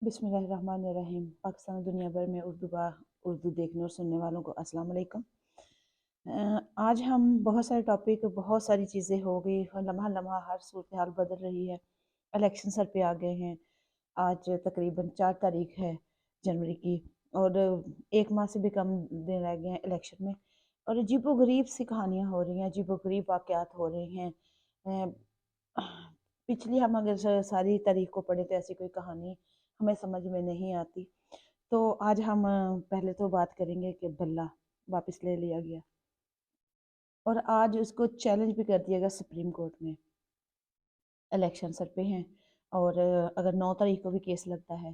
बिस्मिल्लाहिर्रहमानिर्रहीम। पाकिस्तान और दुनिया भर में उर्दू देखने और सुनने वालों को अस्सलाम वालेकुम। आज हम बहुत सारे टॉपिक, बहुत सारी चीज़ें हो गई, लम्हा लम्हा हर सूरत हाल बदल रही है। इलेक्शन सर पे आ गए हैं। आज तकरीबन 4 तारीख है जनवरी की, और एक माह से भी कम दिन रह गए हैं इलेक्शन में। और अजीबोगरीब सी कहानियाँ हो रही हैं, अजीबोगरीब वाक़यात हो रहे हैं। पिछली हम अगर सारी तारीख को पढ़े तो ऐसी कोई कहानी हमें समझ में नहीं आती। तो आज हम पहले तो बात करेंगे कि बल्ला वापस ले लिया गया, और आज उसको चैलेंज भी कर दिया गया सुप्रीम कोर्ट में। इलेक्शन सर पे हैं, और अगर 9 तारीख को भी केस लगता है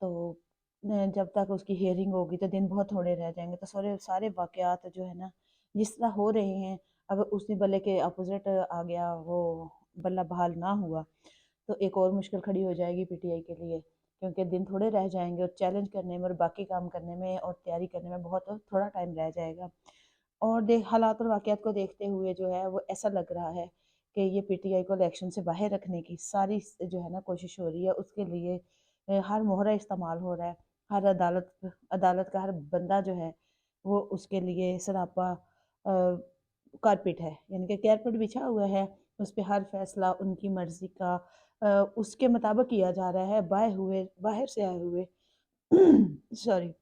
तो जब तक उसकी हियरिंग होगी तो दिन बहुत थोड़े रह जाएंगे। तो सारे सारे वाक़यात जो है ना, जिस तरह हो रहे हैं, अगर उसी बल्ले के अपोजिट आ गया, वो बल्ला बहाल ना हुआ, तो एक और मुश्किल खड़ी हो जाएगी पीटीआई के लिए, क्योंकि दिन थोड़े रह जाएंगे और चैलेंज करने में और बाकी काम करने में और तैयारी करने में बहुत थोड़ा टाइम रह जाएगा। और हालात और वाक़यात को देखते हुए जो है वो ऐसा लग रहा है कि ये पीटीआई को इलेक्शन से बाहर रखने की सारी जो है ना कोशिश हो रही है। उसके लिए हर मोहरा इस्तेमाल हो रहा है। हर अदालत अदालत का हर बंदा जो है वो उसके लिए सरापा कारपेट है, यानी कि कारपेट बिछा हुआ है। उस पर हर फैसला उनकी मर्जी का उसके मुताबिक किया जा रहा है, बाहर से आए हुए सॉरी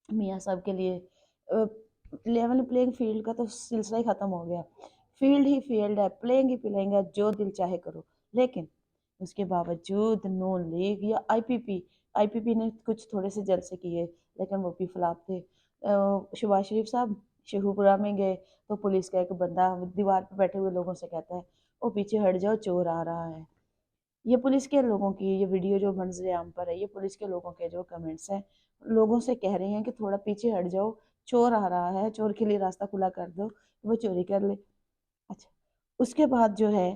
मियाँ साहब के लिए। लेवल प्लेइंग फील्ड का तो सिलसिला ही ख़त्म हो गया। फील्ड ही फील्ड है, प्लेइंग ही प्लेइंग है, जो दिल चाहे करो। लेकिन उसके बावजूद नून लीग या आईपीपी ने कुछ थोड़े से जलसे किए, लेकिन वो भी फ्लॉप थे। शहबाज शरीफ साहब शेखुपुरा में गए तो पुलिस का एक बंदा दीवार पर बैठे हुए लोगों से कहता है, ओ पीछे हट जाओ, चोर आ रहा है। ये पुलिस के लोगों की ये वीडियो जो मंजर आम पर है, ये पुलिस के लोगों के जो कमेंट्स हैं, लोगों से कह रहे हैं कि थोड़ा पीछे हट जाओ, चोर आ रहा है, चोर के लिए रास्ता खुला कर दो, वो चोरी कर ले। अच्छा, उसके बाद जो है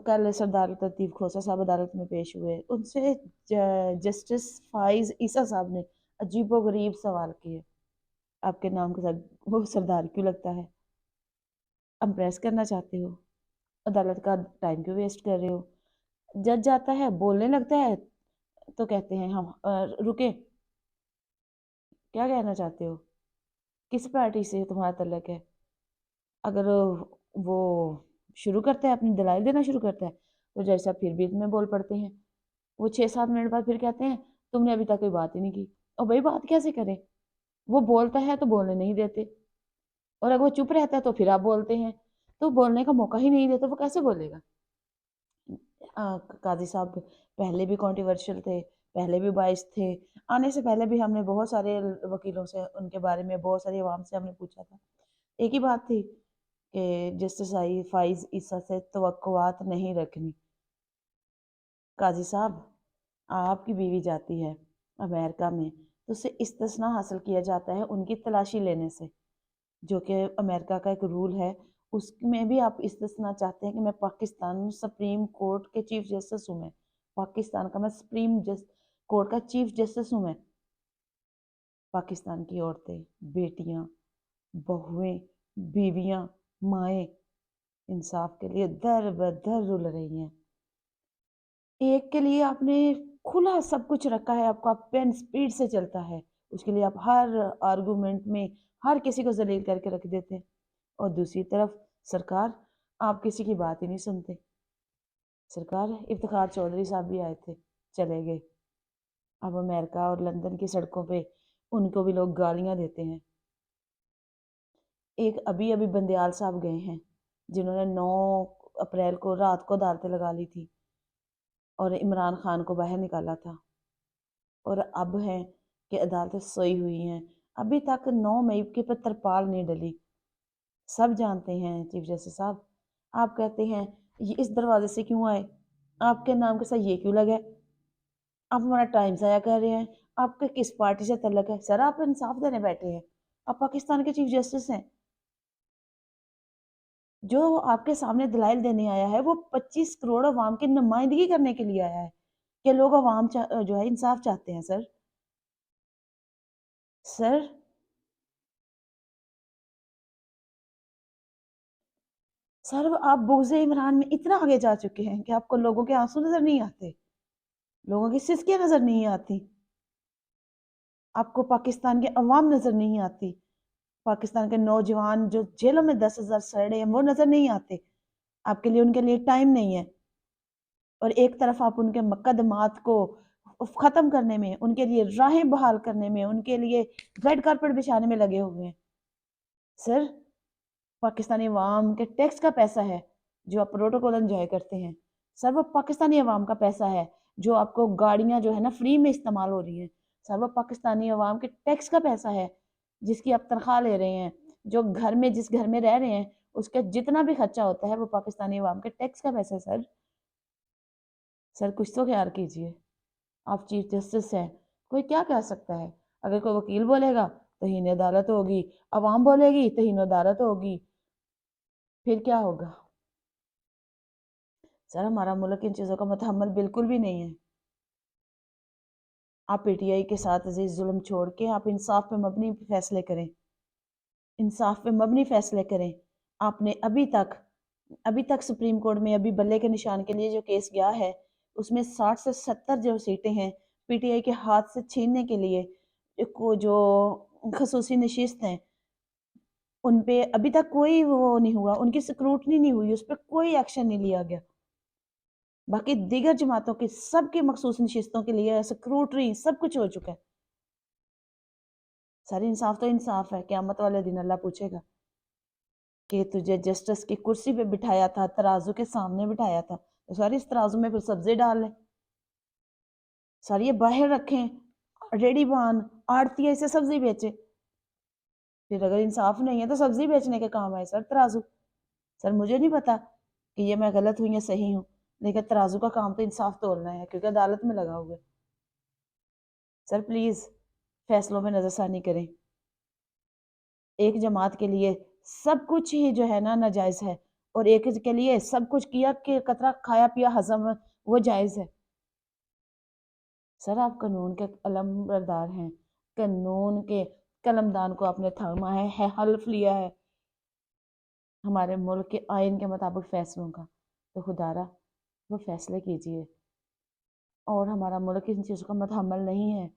कल सरदार लतीफ़ खोसा साहब अदालत में पेश हुए। उनसे जस्टिस फाइज ईसा साहब ने अजीबो गरीब सवाल किए। आपके नाम के साथ वो सरदार क्यों लगता है? इम्प्रेस करना चाहते हो? अदालत का टाइम क्यों वेस्ट कर रहे हो? जज जाता है, बोलने लगता है, तो कहते हैं हम रुके, क्या कहना चाहते हो? किस पार्टी से तुम्हारा तल्लक है? अगर वो शुरू करता है, अपनी दलाइल देना शुरू करता है, तो जैसा फिर भी में बोल पड़ते हैं। वो 6-7 मिनट बाद फिर कहते हैं, तुमने अभी तक कोई बात ही नहीं की। और भाई बात कैसे करें? वो बोलता है तो बोलने नहीं देते, और अगर वो चुप रहता है तो फिर आप बोलते हैं। तो बोलने का मौका ही नहीं देते, वो कैसे बोलेगा? काजी साहब पहले भी कंट्रोवर्शियल थे, पहले भी बाइस थे। आने से पहले भी हमने बहुत सारे वकीलों से उनके बारे में, बहुत सारी आवाम से हमने पूछा था। एक ही बात थी कि जस्टिस आई फाइज ईसा से तवक्कुआत नहीं रखनी। काजी साहब, आपकी बीवी जाती है अमेरिका में तो उससे इस्तिस्ना हासिल किया जाता है उनकी तलाशी लेने से, जो कि अमेरिका का एक रूल है। उसमें भी आप इस्तिस्ना चाहते हैं कि मैं पाकिस्तान सुप्रीम कोर्ट के चीफ जस्टिस हूँ, मैं पाकिस्तान का, मैं सुप्रीम कोर्ट का चीफ जस्टिस हूँ। मैं पाकिस्तान की औरतें, बेटियां, बहुएं, बीवियां, माएँ इंसाफ के लिए दर बदर रुल रही हैं। एक के लिए आपने खुला सब कुछ रखा है, आपका पेन स्पीड से चलता है, उसके लिए आप हर आर्गूमेंट में हर किसी को जलील करके रख देते हैं। और दूसरी तरफ सरकार, आप किसी की बात ही नहीं सुनते। सरकार, इफ्तिखार चौधरी साहब भी आए थे, चले गए। अब अमेरिका और लंदन की सड़कों पे उनको भी लोग गालियां देते हैं। एक अभी अभी बंदयाल साहब गए हैं, जिन्होंने 9 अप्रैल को रात को अदालतें लगा ली थी और इमरान खान को बाहर निकाला था, और अब है कि अदालतें सोई हुई हैं। अभी तक 9 मई के पर तरपाल नहीं डली। सब जानते हैं चीफ जस्टिस साहब, आप कहते हैं ये इस दरवाजे से क्यों आए, आपके नाम के साथ ये क्यों लगा है, आप हमारा टाइम ज़ाया कर रहे हैं, आपके किस पार्टी से तल्लक है? सर, आप इंसाफ देने बैठे हैं, आप पाकिस्तान के चीफ जस्टिस हैं। जो आपके सामने दलाइल देने आया है वो 25 करोड़ अवाम की नुमाइंदगी करने के लिए आया है, कि लोग अवाम जो है इंसाफ चाहते हैं। सर, सर, सर, आप बुग़्ज़-ए-इमरान में इतना आगे जा चुके हैं कि आपको लोगों के आंसू नजर नहीं आते। लोगों की सिसकियां नजर नहीं आती, आपको पाकिस्तान के अवाम नजर नहीं आती, पाकिस्तान के नौजवान जो जेलों में 10,000 सड़े हैं वो नजर नहीं आते, आपके लिए उनके लिए टाइम नहीं है। और एक तरफ आप उनके मुकदमात को खत्म करने में, उनके लिए राहें बहाल करने में, उनके लिए रेड कारपेट बिछाने में लगे हुए हैं। सर, पाकिस्तानी अवाम के टैक्स का पैसा है जो आप प्रोटोकॉल एंजॉय करते हैं। सर, वो पाकिस्तानी अवाम का पैसा है जो आपको गाड़ियां जो है ना फ्री में इस्तेमाल हो रही हैं। सर, वो पाकिस्तानी अवाम के टैक्स का पैसा है जिसकी आप तनख्वाह ले रहे हैं, जो घर में जिस घर में रह रहे हैं उसका जितना भी खर्चा होता है वो पाकिस्तानी अवाम के टैक्स का पैसा है। सर कुछ तो ख्याल कीजिए, आप चीफ जस्टिस हैं, कोई क्या कह सकता है? अगर कोई वकील बोलेगा तो हीन अदालत होगी, अवाम बोलेगी तो हीन अदालत होगी, फिर क्या होगा? सर, हमारा मुल्क इन चीज़ों का मुतहम्मल बिल्कुल भी नहीं है। आप पीटीआई के साथ अजीज जुल्म छोड़ के आप इंसाफ पे मबनी फैसले करें, इंसाफ पे मबनी फैसले करें। आपने अभी तक सुप्रीम कोर्ट में अभी बल्ले के निशान के लिए जो केस गया है उसमें 60 से 70 जो सीटें हैं पीटीआई के हाथ से छीनने के लिए, को जो खसूसी नशिस्त हैं उन पे अभी तक कोई वो नहीं हुआ, उनकी स्क्रूटनी नहीं हुई, उस पर कोई एक्शन नहीं लिया गया। बाकी दीगर जमातों की सबकी मखसूस नशिस्तों के लिए स्क्रूटनी सब कुछ हो चुका है। सारी इंसाफ तो इंसाफ है, क़यामत वाले दिन अल्लाह पूछेगा कि तुझे जस्टिस की कुर्सी पे बिठाया था, तराजू के सामने बिठाया था, तो सारी इस तराजू में फिर सब्जी डाल ले, सारी ये बाहर रखें, रेडी बान आड़ती इसे सब्जी बेचे। फिर अगर इंसाफ नहीं है तो सब्जी बेचने के काम आए सर तराजू। सर मुझे नहीं पता कि ये मैं गलत हूँ या सही हूँ, लेकिन तराजू का काम तो इंसाफ तोलना है क्योंकि अदालत में लगा हुआ है। सर प्लीज़ फैसलों में नज़रसानी करें। एक जमात के लिए सब कुछ ही जो है ना नाजायज़ है, और एक के लिए सब कुछ किया कि कतरा खाया पिया हजम वो जायज़ है। सर, आप कानून के अलमबरदार हैं, कानून के कलमदान को आपने थामा है हल्फ लिया है हमारे मुल्क के आइन के मुताबिक फैसलों का, तो खुदारा वो फैसले कीजिए। और हमारा मुल्क इन चीज़ों का मुतहम्मल नहीं है।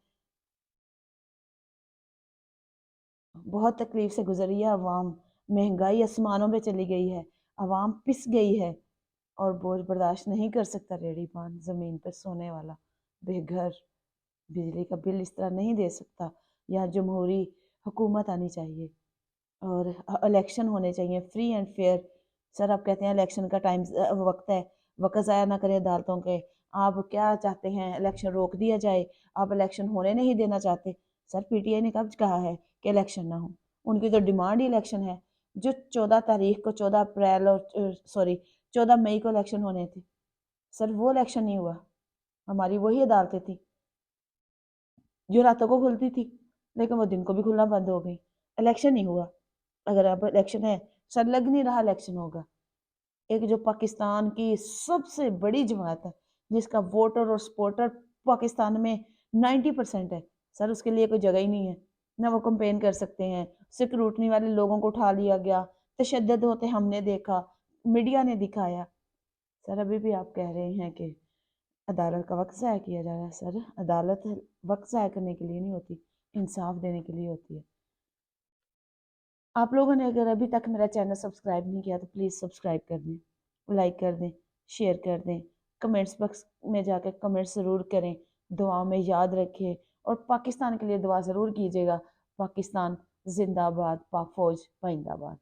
बहुत तकलीफ से गुजरी है अवाम, महंगाई आसमानों पे चली गई है, अवाम पिस गई है और बोझ बर्दाश्त नहीं कर सकता रेडी पान ज़मीन पर सोने वाला बेघर, बिजली का बिल इस तरह नहीं दे सकता। यहाँ जमहूरी हुकूमत आनी चाहिए और इलेक्शन होने चाहिए फ्री एंड फेयर। सर, आप कहते हैं इलेक्शन का टाइम वक्त है, वक्त ज़ाया ना करें अदालतों के। आप क्या चाहते हैं, इलेक्शन रोक दिया जाए? आप इलेक्शन होने नहीं देना चाहते? सर, पीटीआई ने कब कहा है कि इलेक्शन ना हो? उनकी तो डिमांड ही इलेक्शन है। जो 14 तारीख को 14 अप्रैल और सॉरी 14 मई को इलेक्शन होने थे, सर वो इलेक्शन नहीं हुआ। हमारी वही अदालतें थी जो रातों को खुलती थी, लेकिन वो दिन को भी खुलना बंद हो गई, इलेक्शन नहीं हुआ। अगर अब इलेक्शन है, सर लग नहीं रहा इलेक्शन होगा। एक जो पाकिस्तान की सबसे बड़ी जमात है जिसका वोटर और सपोर्टर पाकिस्तान में 90% है, सर उसके लिए कोई जगह ही नहीं है, ना वो कंपेन कर सकते हैं। सिक्योरिटी वाले लोगों को उठा लिया गया, तशद्दुद होते हमने देखा, मीडिया ने दिखाया। सर अभी भी आप कह रहे हैं कि अदालत का वक्त ज़ाया किया जा रहा है। सर, अदालत वक्त ज़ाया करने के लिए नहीं होती, इंसाफ देने के लिए होती है। आप लोगों ने अगर अभी तक मेरा चैनल सब्सक्राइब नहीं किया तो प्लीज़ सब्सक्राइब कर दें, लाइक कर दें, शेयर कर दें, कमेंट्स बॉक्स में जाकर कमेंट ज़रूर करें, दुआओं में याद रखें और पाकिस्तान के लिए दुआ ज़रूर कीजिएगा। पाकिस्तान जिंदाबाद, पाक फ़ौज पाइंदाबाद।